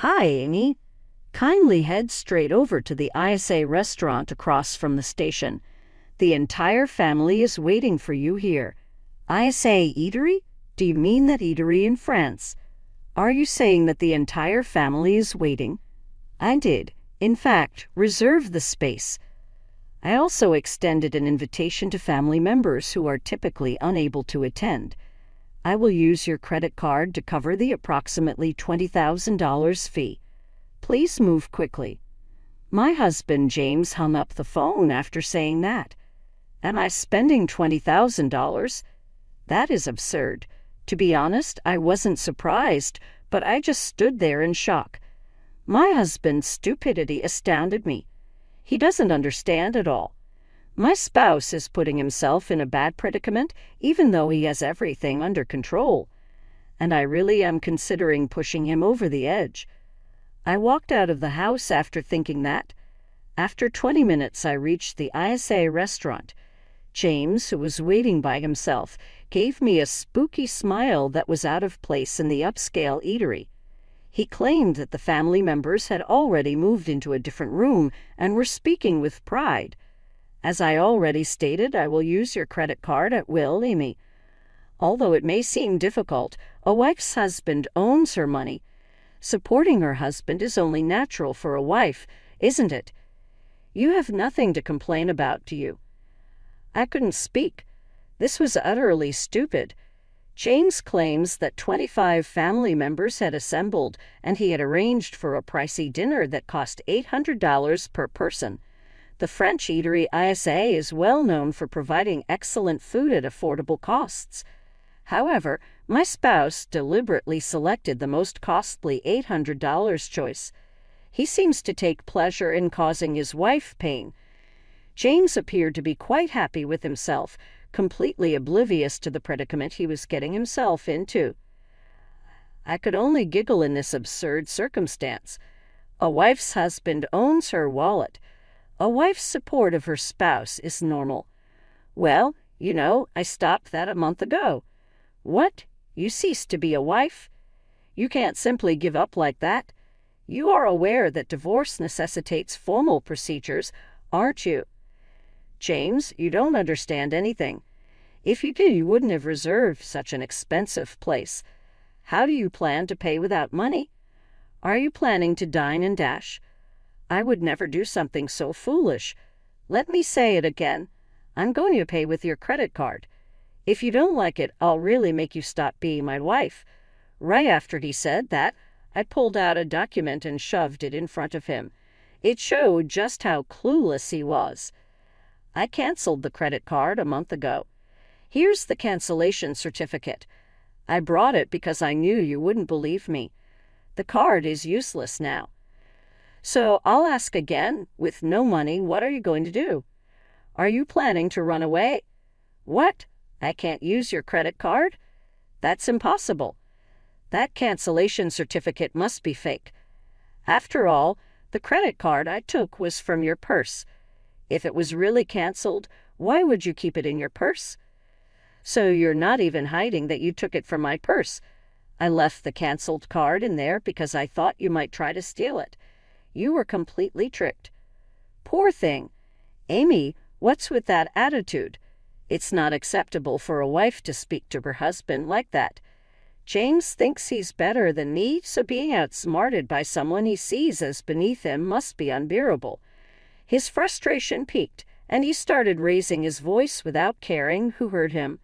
Hi, Amy. Kindly head straight over to the ISA restaurant across from the station. The entire family is waiting for you here. ISA Eatery? Do you mean that eatery in France? Are you saying that the entire family is waiting? I did, in fact, reserve the space. I also extended an invitation to family members who are typically unable to attend. I will use your credit card to cover the approximately $20,000 fee. Please move quickly. My husband James hung up the phone after saying that. Am I spending $20,000? That is absurd. To be honest, I wasn't surprised, but I just stood there in shock. My husband's stupidity astounded me. He doesn't understand at all. My spouse is putting himself in a bad predicament, even though he has everything under control. And I really am considering pushing him over the edge. I walked out of the house after thinking that. After 20 minutes, I reached the ISA restaurant. James, who was waiting by himself, gave me a spooky smile that was out of place in the upscale eatery. He claimed that the family members had already moved into a different room and were speaking with pride. As I already stated, I will use your credit card at will, Amy. Although it may seem difficult, a wife's husband owns her money. Supporting her husband is only natural for a wife, isn't it? You have nothing to complain about, do you? I couldn't speak. This was utterly stupid. James claims that 25 family members had assembled, and he had arranged for a pricey dinner that cost $800 per person. The French eatery ISA is well known for providing excellent food at affordable costs. However, my spouse deliberately selected the most costly $800 choice. He seems to take pleasure in causing his wife pain. James appeared to be quite happy with himself, completely oblivious to the predicament he was getting himself into. I could only giggle in this absurd circumstance. A wife's husband owns her wallet. A wife's support of her spouse is normal. Well, I stopped that a month ago. What? You ceased to be a wife? You can't simply give up like that. You are aware that divorce necessitates formal procedures, aren't you? James, you don't understand anything. If you did, you wouldn't have reserved such an expensive place. How do you plan to pay without money? Are you planning to dine and dash? I would never do something so foolish. Let me say it again. I'm going to pay with your credit card. If you don't like it, I'll really make you stop being my wife. Right after he said that, I pulled out a document and shoved it in front of him. It showed just how clueless he was. I canceled the credit card a month ago. Here's the cancellation certificate. I brought it because I knew you wouldn't believe me. The card is useless now. So I'll ask again, with no money, what are you going to do? Are you planning to run away? What? I can't use your credit card? That's impossible. That cancellation certificate must be fake. After all, the credit card I took was from your purse. If it was really canceled, why would you keep it in your purse? So you're not even hiding that you took it from my purse. I left the canceled card in there because I thought you might try to steal it. You were completely tricked. Poor thing. Amy, what's with that attitude? It's not acceptable for a wife to speak to her husband like that. James thinks he's better than me, so being outsmarted by someone he sees as beneath him must be unbearable. His frustration peaked, and he started raising his voice without caring who heard him.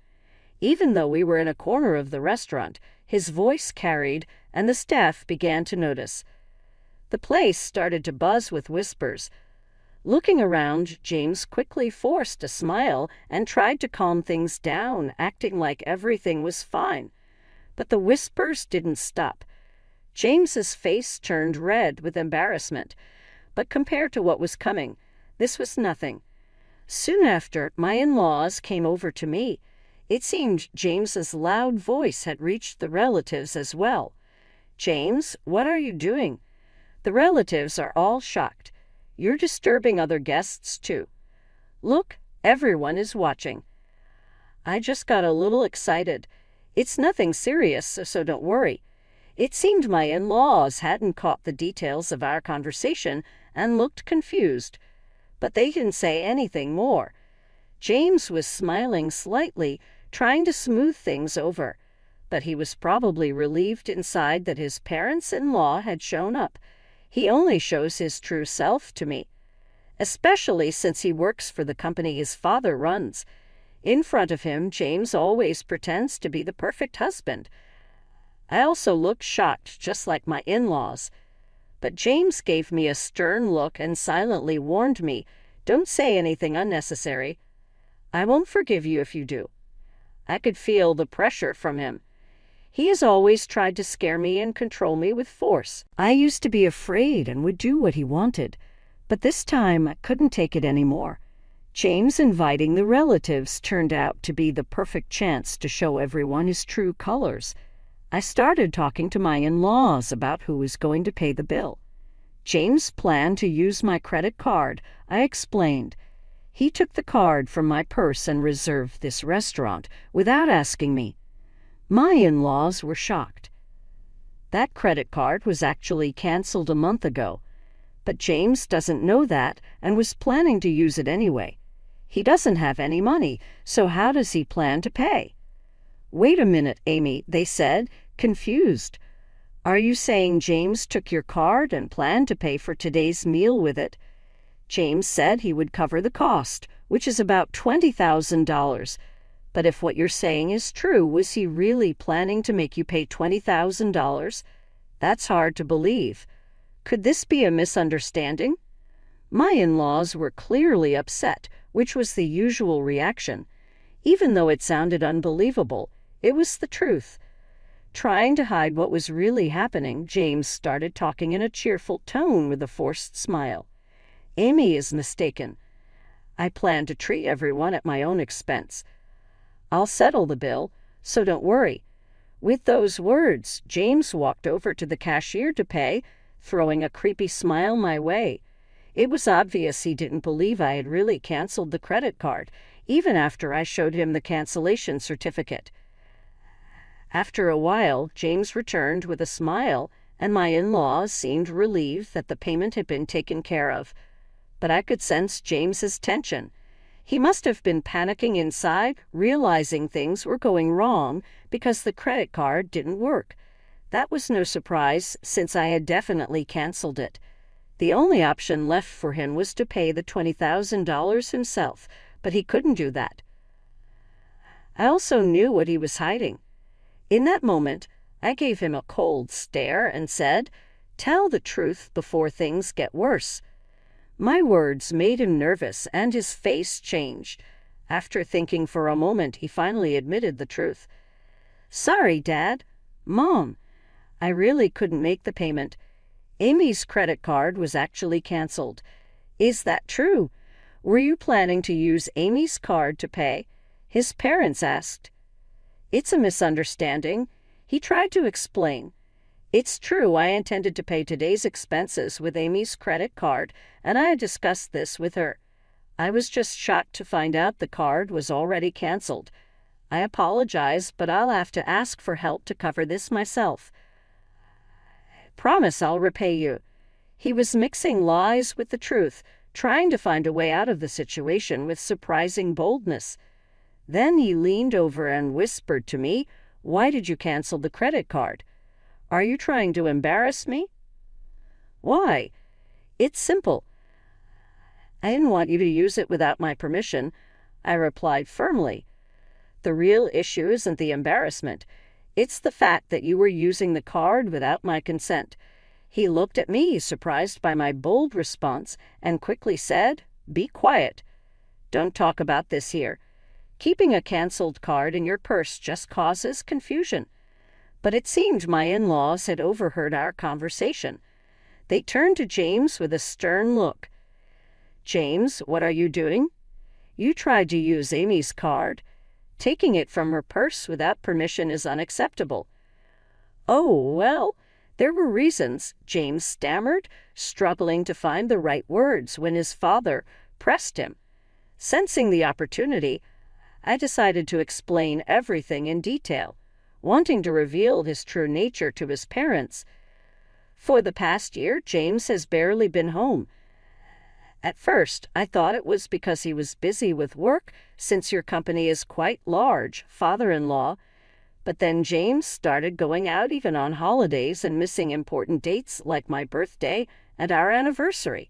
Even though we were in a corner of the restaurant, his voice carried, and the staff began to notice. The place started to buzz with whispers. Looking around, James quickly forced a smile and tried to calm things down, acting like everything was fine. But the whispers didn't stop. James's face turned red with embarrassment. But compared to what was coming, this was nothing. Soon after, my in-laws came over to me. It seemed James's loud voice had reached the relatives as well. James, what are you doing? The relatives are all shocked. You're disturbing other guests, too. Look, everyone is watching. I just got a little excited. It's nothing serious, so don't worry. It seemed my in-laws hadn't caught the details of our conversation and looked confused, but they didn't say anything more. James was smiling slightly, trying to smooth things over, but he was probably relieved inside that his parents-in-law had shown up. He only shows his true self to me, especially since he works for the company his father runs. In front of him, James always pretends to be the perfect husband. I also looked shocked, just like my in-laws. But James gave me a stern look and silently warned me, "Don't say anything unnecessary. I won't forgive you if you do." I could feel the pressure from him. He has always tried to scare me and control me with force. I used to be afraid and would do what he wanted, but this time I couldn't take it anymore. James inviting the relatives turned out to be the perfect chance to show everyone his true colors. I started talking to my in-laws about who was going to pay the bill. James planned to use my credit card, I explained. He took the card from my purse and reserved this restaurant without asking me. My in-laws were shocked. That credit card was actually canceled a month ago, but James doesn't know that and was planning to use it anyway. He doesn't have any money, so how does he plan to pay? "Wait a minute, Amy," they said, confused. "Are you saying James took your card and planned to pay for today's meal with it?" James said he would cover the cost, which is about $20,000. But if what you're saying is true, was he really planning to make you pay $20,000? That's hard to believe. Could this be a misunderstanding? My in-laws were clearly upset, which was the usual reaction. Even though it sounded unbelievable, it was the truth. Trying to hide what was really happening, James started talking in a cheerful tone with a forced smile. "Amy is mistaken. I plan to treat everyone at my own expense. I'll settle the bill, so don't worry." With those words, James walked over to the cashier to pay, throwing a creepy smile my way. It was obvious he didn't believe I had really canceled the credit card, even after I showed him the cancellation certificate. After a while, James returned with a smile, and my in-laws seemed relieved that the payment had been taken care of. But I could sense James's tension. He must have been panicking inside, realizing things were going wrong because the credit card didn't work. That was no surprise, since I had definitely canceled it. The only option left for him was to pay the $20,000 himself, but he couldn't do that. I also knew what he was hiding. In that moment, I gave him a cold stare and said, "Tell the truth before things get worse." My words made him nervous, and his face changed. After thinking for a moment, he finally admitted the truth. "Sorry, Dad. Mom, I really couldn't make the payment. Amy's credit card was actually canceled." "Is that true? Were you planning to use Amy's card to pay?" his parents asked. "It's a misunderstanding," he tried to explain. "It's true, I intended to pay today's expenses with Amy's credit card, and I had discussed this with her. I was just shocked to find out the card was already canceled. I apologize, but I'll have to ask for help to cover this myself. Promise I'll repay you." He was mixing lies with the truth, trying to find a way out of the situation with surprising boldness. Then he leaned over and whispered to me, "Why did you cancel the credit card? Are you trying to embarrass me?" "Why? It's simple. I didn't want you to use it without my permission," I replied firmly. "The real issue isn't the embarrassment. It's the fact that you were using the card without my consent." He looked at me, surprised by my bold response, and quickly said, "Be quiet. Don't talk about this here. Keeping a canceled card in your purse just causes confusion." But it seemed my in-laws had overheard our conversation. They turned to James with a stern look. "James, what are you doing? You tried to use Amy's card. Taking it from her purse without permission is unacceptable." "Oh, well, there were reasons," James stammered, struggling to find the right words when his father pressed him. Sensing the opportunity, I decided to explain everything in detail. wanting to reveal his true nature to his parents. For the past year, James has barely been home. At first, I thought it was because he was busy with work, since your company is quite large, father-in-law. But then James started going out even on holidays and missing important dates like my birthday and our anniversary.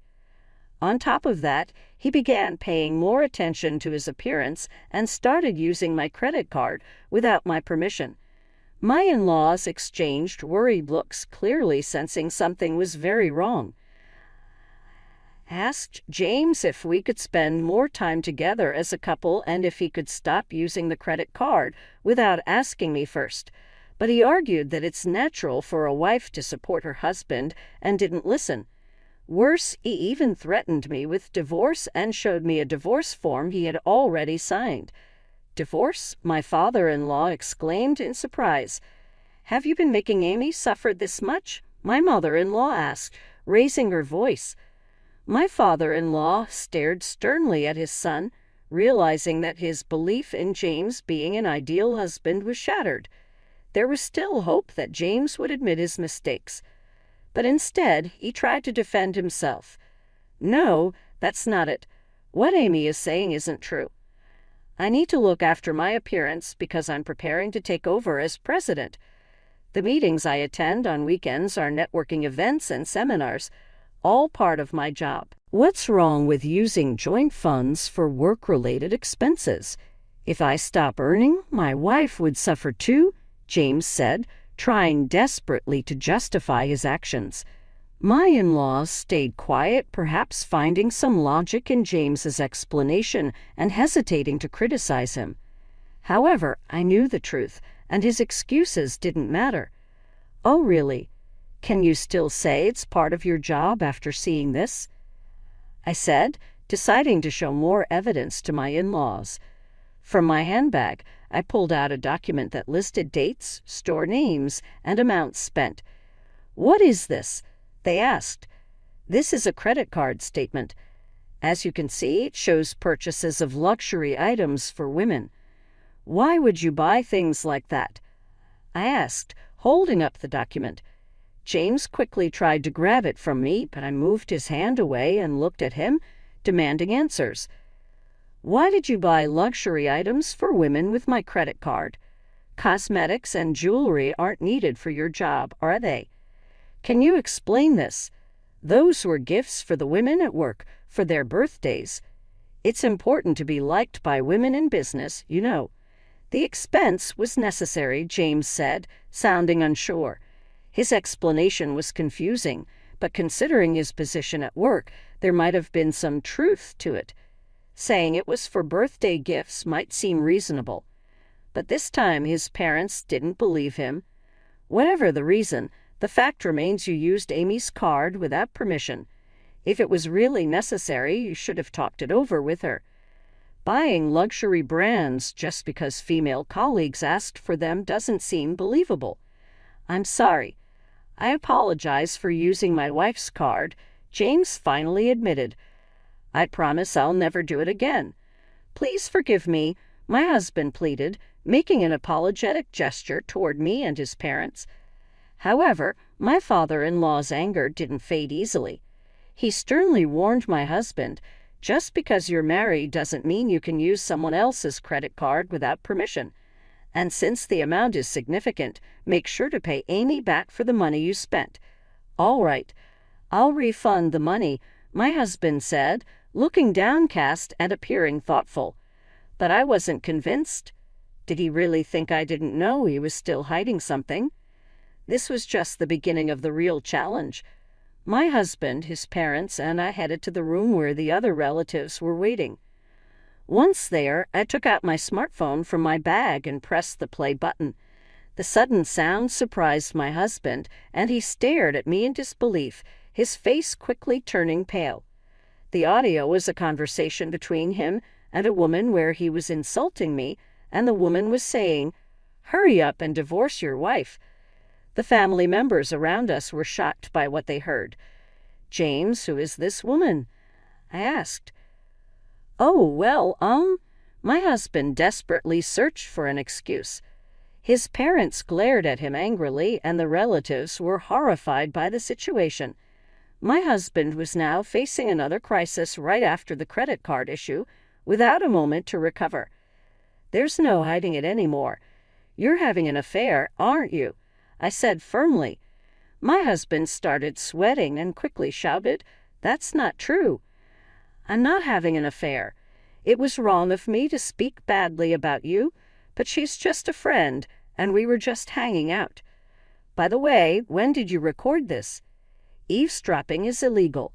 On top of that, he began paying more attention to his appearance and started using my credit card without my permission. My in-laws exchanged worried looks, clearly sensing something was very wrong. I asked James if we could spend more time together as a couple and if he could stop using the credit card without asking me first, but he argued that it's natural for a wife to support her husband and didn't listen. Worse, he even threatened me with divorce and showed me a divorce form he had already signed. "Divorce?" my father-in-law exclaimed in surprise. "Have you been making Amy suffer this much?" my mother-in-law asked, raising her voice. My father-in-law stared sternly at his son, realizing that his belief in James being an ideal husband was shattered. There was still hope that James would admit his mistakes. But instead, he tried to defend himself. "No, that's not it. What Amy is saying isn't true. I need to look after my appearance because I'm preparing to take over as president. The meetings I attend on weekends are networking events and seminars, all part of my job. What's wrong with using joint funds for work-related expenses? If I stop earning, my wife would suffer too," James said, trying desperately to justify his actions. My in-laws stayed quiet, perhaps finding some logic in James's explanation and hesitating to criticize him. However, I knew the truth, and his excuses didn't matter. "Oh, really? Can you still say it's part of your job after seeing this?" I said, deciding to show more evidence to my in-laws. From my handbag, I pulled out a document that listed dates, store names, and amounts spent. "What is this?" they asked. "This is a credit card statement. As you can see, it shows purchases of luxury items for women." "Why would you buy things like that?" I asked, holding up the document. James quickly tried to grab it from me, but I moved his hand away and looked at him, demanding answers. "Why did you buy luxury items for women with my credit card? Cosmetics and jewelry aren't needed for your job, are they? Can you explain this? Those were gifts for the women at work for their birthdays. It's important to be liked by women in business, you know." "The expense was necessary," James said, sounding unsure. His explanation was confusing, but considering his position at work, there might have been some truth to it. Saying it was for birthday gifts might seem reasonable. But this time his parents didn't believe him. Whatever the reason, the fact remains you used Amy's card without permission. If it was really necessary, you should have talked it over with her. Buying luxury brands just because female colleagues asked for them doesn't seem believable. "I'm sorry. I apologize for using my wife's card," James finally admitted. "I promise I'll never do it again. Please forgive me," my husband pleaded, making an apologetic gesture toward me and his parents. However, my father-in-law's anger didn't fade easily. He sternly warned my husband, "Just because you're married doesn't mean you can use someone else's credit card without permission. And since the amount is significant, make sure to pay Amy back for the money you spent." "All right, I'll refund the money," my husband said, looking downcast and appearing thoughtful. But I wasn't convinced. Did he really think I didn't know he was still hiding something? This was just the beginning of the real challenge. My husband, his parents, and I headed to the room where the other relatives were waiting. Once there, I took out my smartphone from my bag and pressed the play button. The sudden sound surprised my husband, and he stared at me in disbelief, his face quickly turning pale. The audio was a conversation between him and a woman where he was insulting me, and the woman was saying, "Hurry up and divorce your wife." The family members around us were shocked by what they heard. "James, who is this woman?" I asked. "Oh, well, my husband desperately searched for an excuse. His parents glared at him angrily, and the relatives were horrified by the situation. My husband was now facing another crisis right after the credit card issue, without a moment to recover. "There's no hiding it anymore. You're having an affair, aren't you?" I said firmly. My husband started sweating and quickly shouted, "That's not true. I'm not having an affair. It was wrong of me to speak badly about you, but she's just a friend, and we were just hanging out. By the way, when did you record this? Eavesdropping is illegal."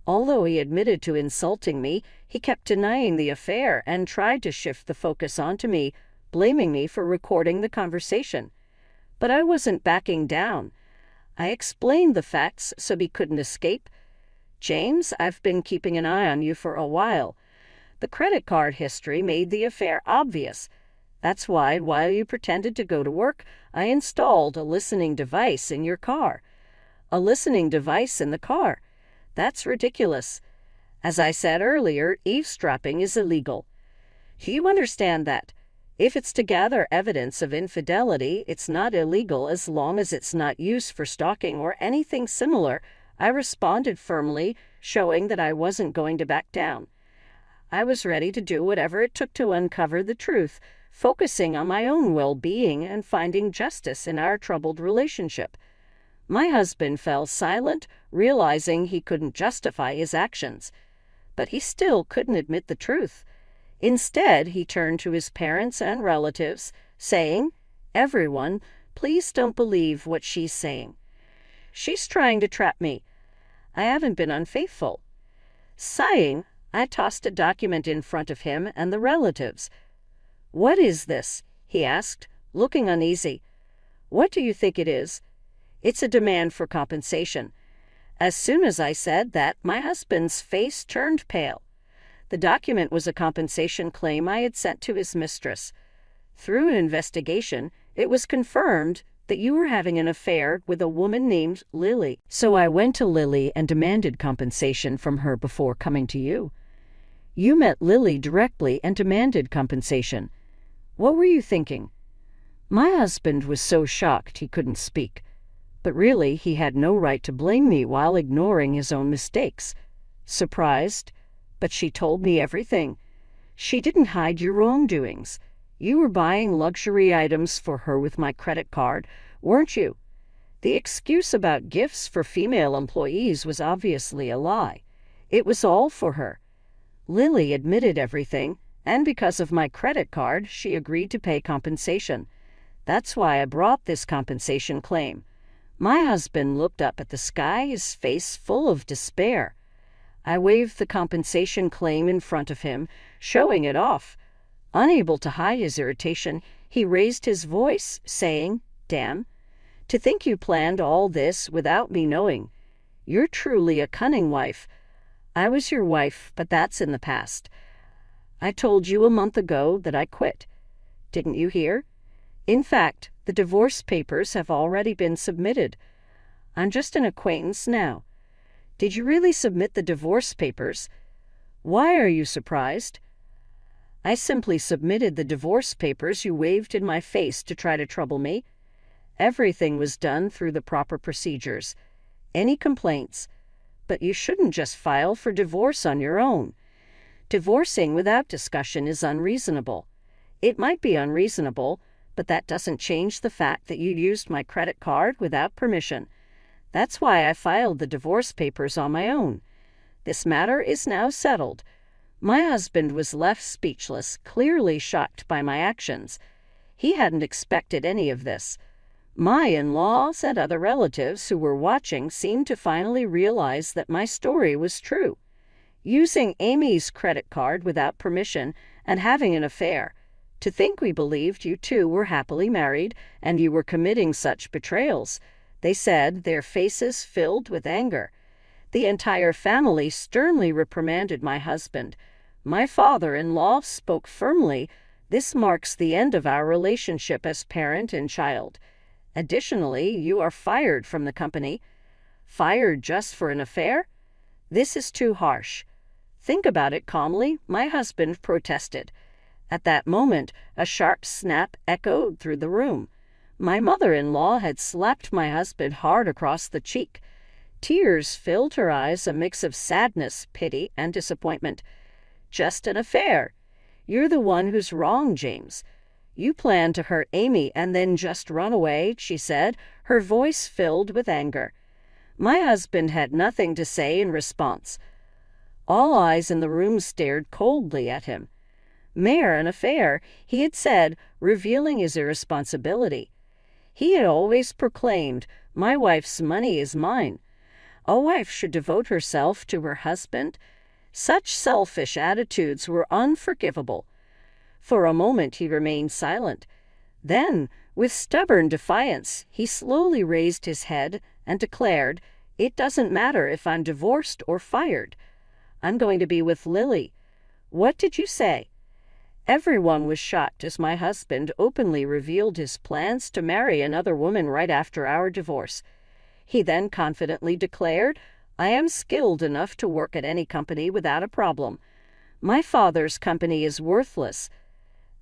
Although he admitted to insulting me, he kept denying the affair and tried to shift the focus onto me, blaming me for recording the conversation. But I wasn't backing down. I explained the facts so he couldn't escape. "James, I've been keeping an eye on you for a while. The credit card history made the affair obvious. That's why, while you pretended to go to work, I installed a listening device in your car." "A listening device in the car? That's ridiculous. As I said earlier, eavesdropping is illegal. Do you understand that? If it's to gather evidence of infidelity, it's not illegal as long as it's not used for stalking or anything similar," I responded firmly, showing that I wasn't going to back down. I was ready to do whatever it took to uncover the truth, focusing on my own well-being and finding justice in our troubled relationship. My husband fell silent, realizing he couldn't justify his actions. But he still couldn't admit the truth. Instead, he turned to his parents and relatives, saying, "Everyone, please don't believe what she's saying. She's trying to trap me. I haven't been unfaithful." Sighing, I tossed a document in front of him and the relatives. "What is this?" he asked, looking uneasy. "What do you think it is?" "It's a demand for compensation." As soon as I said that, my husband's face turned pale. The document was a compensation claim I had sent to his mistress. Through an investigation, it was confirmed that you were having an affair with a woman named Lily. So I went to Lily and demanded compensation from her before coming to you. You met Lily directly and demanded compensation. What were you thinking? My husband was so shocked he couldn't speak. But really, he had no right to blame me while ignoring his own mistakes. Surprised, but she told me everything. She didn't hide your wrongdoings. You were buying luxury items for her with my credit card, weren't you? The excuse about gifts for female employees was obviously a lie. It was all for her. Lily admitted everything, and because of my credit card, she agreed to pay compensation. That's why I brought this compensation claim. My husband looked up at the sky, his face full of despair. I waved the compensation claim in front of him, showing it off. Unable to hide his irritation, he raised his voice, saying, "Damn, to think you planned all this without me knowing. You're truly a cunning wife. I was your wife, but that's in the past. I told you a month ago that I quit. Didn't you hear? In fact, the divorce papers have already been submitted. I'm just an acquaintance now. Did you really submit the divorce papers? Why are you surprised? I simply submitted the divorce papers you waved in my face to try to trouble me. Everything was done through the proper procedures. Any complaints? But you shouldn't just file for divorce on your own. Divorcing without discussion is unreasonable. It might be unreasonable, but that doesn't change the fact that you used my credit card without permission. That's why I filed the divorce papers on my own. This matter is now settled." My husband was left speechless, clearly shocked by my actions. He hadn't expected any of this. My in-laws and other relatives who were watching seemed to finally realize that my story was true. Using Amy's credit card without permission and having an affair. To think we believed you two were happily married and you were committing such betrayals, they said, their faces filled with anger. The entire family sternly reprimanded my husband. My father-in-law spoke firmly. This marks the end of our relationship as parent and child. Additionally, you are fired from the company. Fired just for an affair? This is too harsh. Think about it calmly, my husband protested. At that moment, a sharp snap echoed through the room. My mother-in-law had slapped my husband hard across the cheek. Tears filled her eyes, a mix of sadness, pity, and disappointment. "Just an affair. You're the one who's wrong, James. You planned to hurt Amy and then just run away," she said, her voice filled with anger. My husband had nothing to say in response. All eyes in the room stared coldly at him. "Mere an affair," he had said, revealing his irresponsibility. He had always proclaimed, "My wife's money is mine." A wife should devote herself to her husband. Such selfish attitudes were unforgivable. For a moment he remained silent. Then, with stubborn defiance, he slowly raised his head and declared, "It doesn't matter if I'm divorced or fired. I'm going to be with Lily." "What did you say?" Everyone was shocked as my husband openly revealed his plans to marry another woman right after our divorce. He then confidently declared, "I am skilled enough to work at any company without a problem. My father's company is worthless.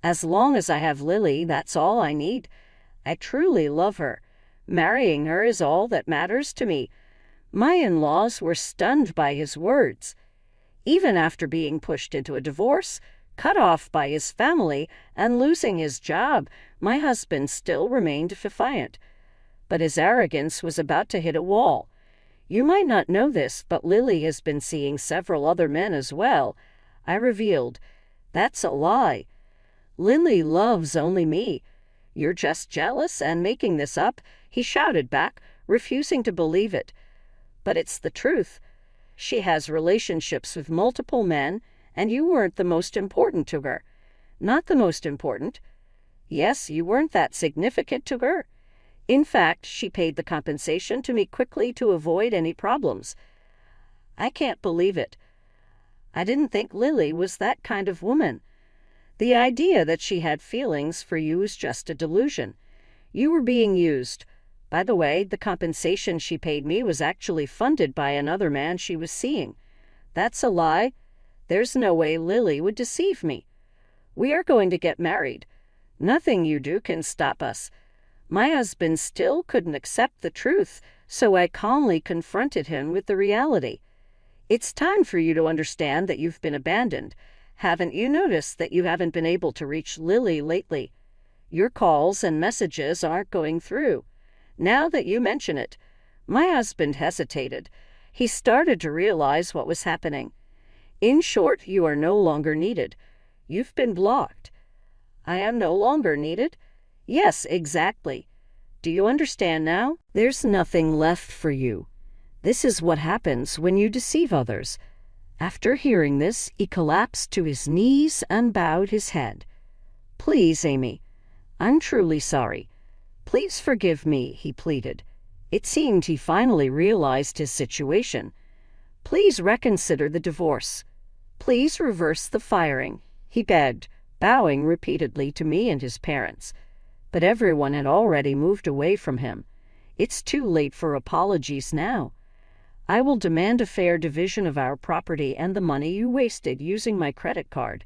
As long as I have Lily, that's all I need. I truly love her. Marrying her is all that matters to me." My in-laws were stunned by his words. Even after being pushed into a divorce, cut off by his family, and losing his job, my husband still remained defiant. But his arrogance was about to hit a wall. "You might not know this, but Lily has been seeing several other men as well," I revealed. "That's a lie. Lily loves only me. You're just jealous and making this up," he shouted back, refusing to believe it. "But it's the truth. She has relationships with multiple men, and you weren't the most important to her." "Not the most important?" "Yes, you weren't that significant to her. In fact, she paid the compensation to me quickly to avoid any problems." "I can't believe it. I didn't think Lily was that kind of woman. The idea that she had feelings for you is just a delusion. You were being used. By the way, the compensation she paid me was actually funded by another man she was seeing." "That's a lie. There's no way Lily would deceive me. We are going to get married. Nothing you do can stop us." My husband still couldn't accept the truth, so I calmly confronted him with the reality. "It's time for you to understand that you've been abandoned. Haven't you noticed that you haven't been able to reach Lily lately? Your calls and messages aren't going through. Now that you mention it." My husband hesitated. He started to realize what was happening. "In short, you are no longer needed. You've been blocked." "I am no longer needed?" "Yes, exactly. Do you understand now? There's nothing left for you. This is what happens when you deceive others." After hearing this, he collapsed to his knees and bowed his head. "Please, Amy, I'm truly sorry. Please forgive me," he pleaded. It seemed he finally realized his situation. "Please reconsider the divorce. Please reverse the firing," he begged, bowing repeatedly to me and his parents. But everyone had already moved away from him. "It's too late for apologies now. I will demand a fair division of our property and the money you wasted using my credit card.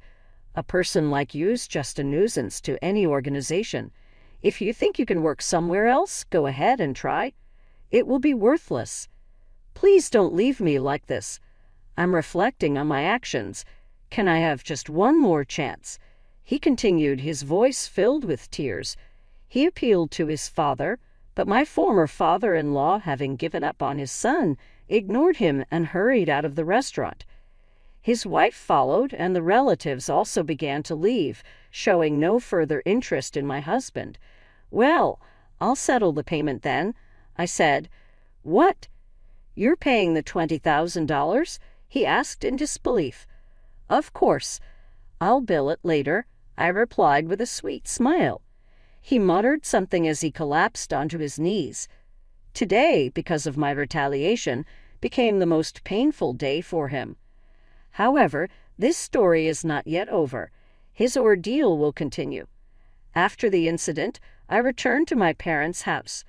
A person like you is just a nuisance to any organization. If you think you can work somewhere else, go ahead and try. It will be worthless. Please don't leave me like this. I'm reflecting on my actions. Can I have just one more chance?" He continued, his voice filled with tears. He appealed to his father, but my former father-in-law, having given up on his son, ignored him and hurried out of the restaurant. His wife followed, and the relatives also began to leave, showing no further interest in my husband. "Well, I'll settle the payment then," I said. "What? You're paying the $20,000? He asked in disbelief. "Of course. I'll bill it later," I replied with a sweet smile. He muttered something as he collapsed onto his knees. Today, because of my retaliation, became the most painful day for him. However, this story is not yet over. His ordeal will continue. After the incident, I returned to my parents' house.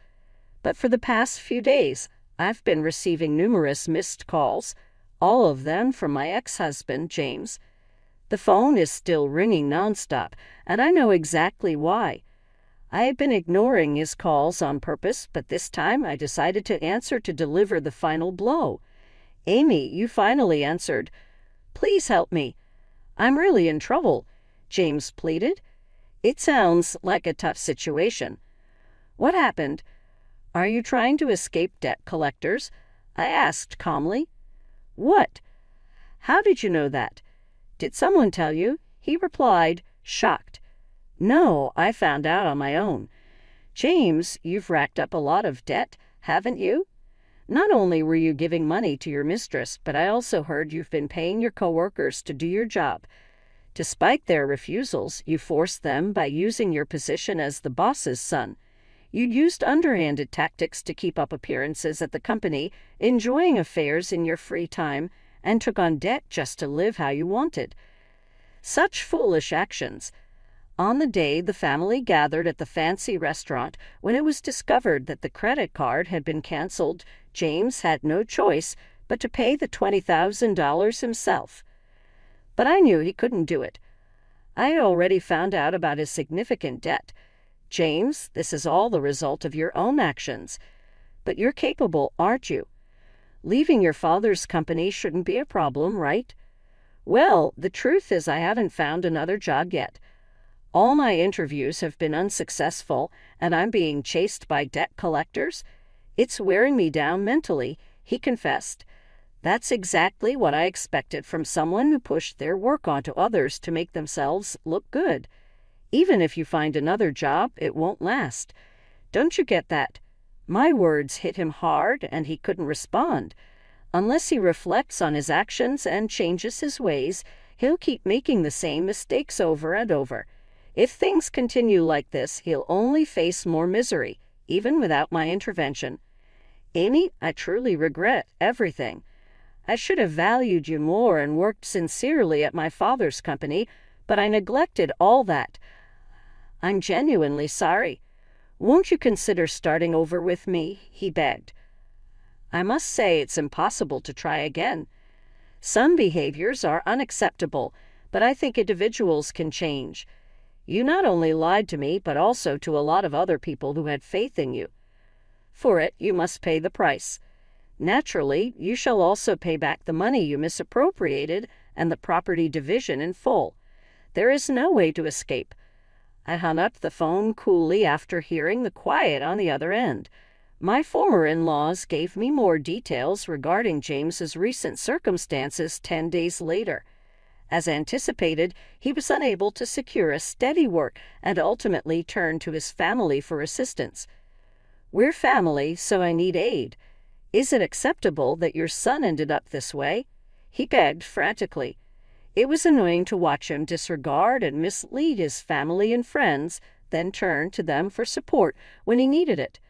But for the past few days, I've been receiving numerous missed calls, all of them from my ex-husband, James. The phone is still ringing nonstop, and I know exactly why. I had been ignoring his calls on purpose, but this time I decided to answer to deliver the final blow. "Amy, you finally answered. Please help me. I'm really in trouble," James pleaded. "It sounds like a tough situation." "What happened? Are you trying to escape debt collectors?" I asked calmly. "What? How did you know that? Did someone tell you?" he replied, shocked. "No, I found out on my own." "James, you've racked up a lot of debt, haven't you? Not only were you giving money to your mistress, but I also heard you've been paying your coworkers to do your job. Despite their refusals, you forced them by using your position as the boss's son. You'd used underhanded tactics to keep up appearances at the company, enjoying affairs in your free time, and took on debt just to live how you wanted. Such foolish actions. On the day the family gathered at the fancy restaurant, when it was discovered that the credit card had been canceled, James had no choice but to pay the $20,000 himself. But I knew he couldn't do it. I had already found out about his significant debt. "James, this is all the result of your own actions. But you're capable, aren't you? Leaving your father's company shouldn't be a problem, right?" "Well, the truth is I haven't found another job yet. All my interviews have been unsuccessful, and I'm being chased by debt collectors. It's wearing me down mentally," he confessed. "That's exactly what I expected from someone who pushed their work onto others to make themselves look good. Even if you find another job, it won't last. Don't you get that?" My words hit him hard, and he couldn't respond. Unless he reflects on his actions and changes his ways, he'll keep making the same mistakes over and over. If things continue like this, he'll only face more misery, even without my intervention. "Amy, I truly regret everything. I should have valued you more and worked sincerely at my father's company, but I neglected all that. I'm genuinely sorry. Won't you consider starting over with me?" he begged. I must say it's impossible to try again. Some behaviors are unacceptable, but I think individuals can change. You not only lied to me, but also to a lot of other people who had faith in you. For it, you must pay the price. Naturally, you shall also pay back the money you misappropriated and the property division in full. There is no way to escape. I hung up the phone coolly after hearing the quiet on the other end. My former in-laws gave me more details regarding James's recent circumstances 10 days later. As anticipated, he was unable to secure a steady work and ultimately turned to his family for assistance. "We're family, so I need aid. Is it acceptable that your son ended up this way?" he begged frantically. It was annoying to watch him disregard and mislead his family and friends, then turn to them for support when he needed it.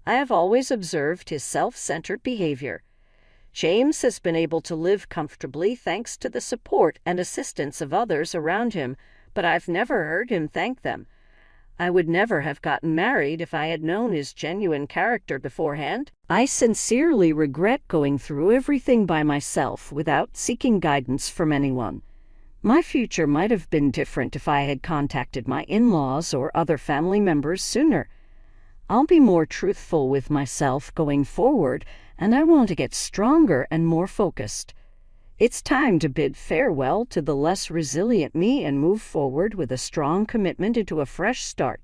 I have always observed his self-centered behavior. James has been able to live comfortably thanks to the support and assistance of others around him, but I've never heard him thank them. I would never have gotten married if I had known his genuine character beforehand. I sincerely regret going through everything by myself without seeking guidance from anyone. My future might have been different if I had contacted my in-laws or other family members sooner. I'll be more truthful with myself going forward, and I want to get stronger and more focused. It's time to bid farewell to the less resilient me and move forward with a strong commitment into a fresh start.